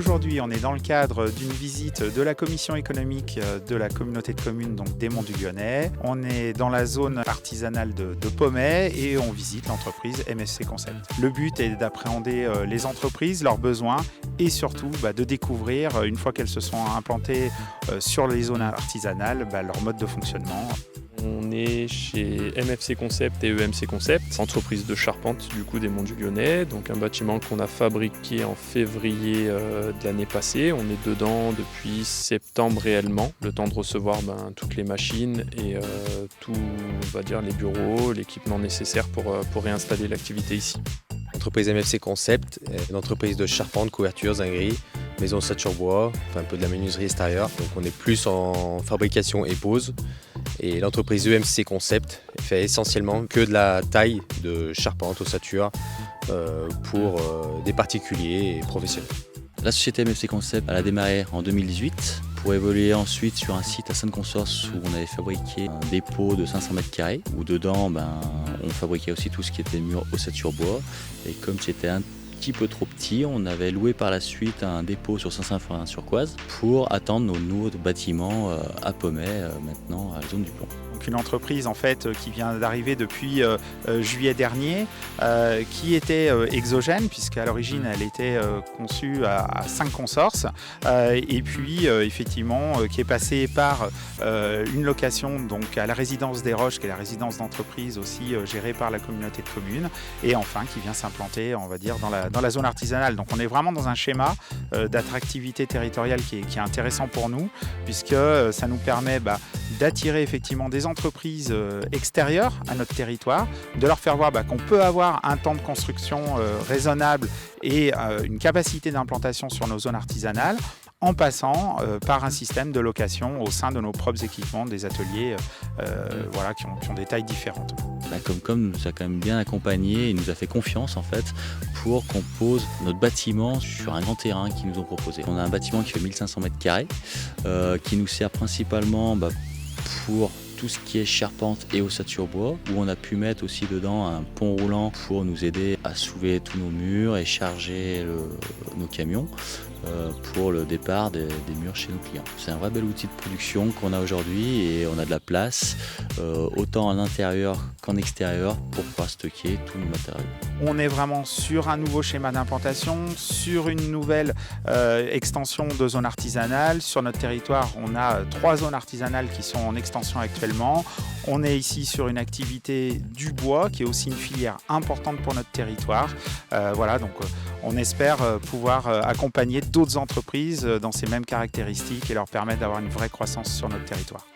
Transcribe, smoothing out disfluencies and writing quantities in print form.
Aujourd'hui, on est dans le cadre d'une visite de la commission économique de la communauté de communes donc des Monts du Lyonnais. On est dans la zone artisanale de Pomey et on visite l'entreprise MFC Concept. Le but est d'appréhender les entreprises, leurs besoins et surtout de découvrir, une fois qu'elles se sont implantées sur les zones artisanales, leur mode de fonctionnement. On est chez MFC Concept et EMC Concept, entreprise de charpente du coup des Monts du Lyonnais, donc un bâtiment qu'on a fabriqué en février de l'année passée. On est dedans depuis septembre réellement, le temps de recevoir toutes les machines et tout, on va dire, les bureaux, l'équipement nécessaire pour réinstaller l'activité ici. L'entreprise MFC Concept est une entreprise de charpente, couverture, zinguerie, maison ossature bois, un peu de la menuiserie extérieure. Donc on est plus en fabrication et pose. Et l'entreprise EMC Concept fait essentiellement que de la taille de charpente, ossature pour des particuliers et professionnels. La société MFC Concept elle a démarré en 2018 pour évoluer ensuite sur un site à Sainte-Consorce où on avait fabriqué un dépôt de 500 m², où dedans on fabriquait aussi tout ce qui était mur ossature bois. Et comme c'était un petit peu trop petit, on avait loué par la suite un dépôt sur Saint-Symphorien-sur-Coise pour attendre nos nouveaux bâtiments à Pomey, maintenant à la zone du Plomb. Donc une entreprise en fait qui vient d'arriver depuis juillet dernier, qui était exogène puisqu'à l'origine elle était conçue à 5 consorces et puis effectivement qui est passée par une location donc à la résidence des Roches qui est la résidence d'entreprise aussi gérée par la communauté de communes et enfin qui vient s'implanter on va dire dans la zone artisanale. Donc on est vraiment dans un schéma d'attractivité territoriale qui est intéressant pour nous puisque ça nous permet d'attirer effectivement des entreprises extérieures à notre territoire, de leur faire voir qu'on peut avoir un temps de construction raisonnable et une capacité d'implantation sur nos zones artisanales en passant par un système de location au sein de nos propres équipements, des ateliers qui ont des tailles différentes. La Comcom nous a quand même bien accompagnés et nous a fait confiance en fait pour qu'on pose notre bâtiment sur un grand terrain qu'ils nous ont proposé. On a un bâtiment qui fait 1500 m², qui nous sert principalement pour tout ce qui est charpente et ossature bois, où on a pu mettre aussi dedans un pont roulant pour nous aider à soulever tous nos murs et charger nos camions pour le départ des murs chez nos clients. C'est un vrai bel outil de production qu'on a aujourd'hui et on a de la place autant à l'intérieur qu'en extérieur pour pouvoir stocker tous nos matériaux. On est vraiment sur un nouveau schéma d'implantation, sur une nouvelle extension de zones artisanales. Sur notre territoire, on a 3 zones artisanales qui sont en extension actuellement. On est ici sur une activité du bois qui est aussi une filière importante pour notre territoire. Donc on espère pouvoir accompagner d'autres entreprises dans ces mêmes caractéristiques et leur permettre d'avoir une vraie croissance sur notre territoire.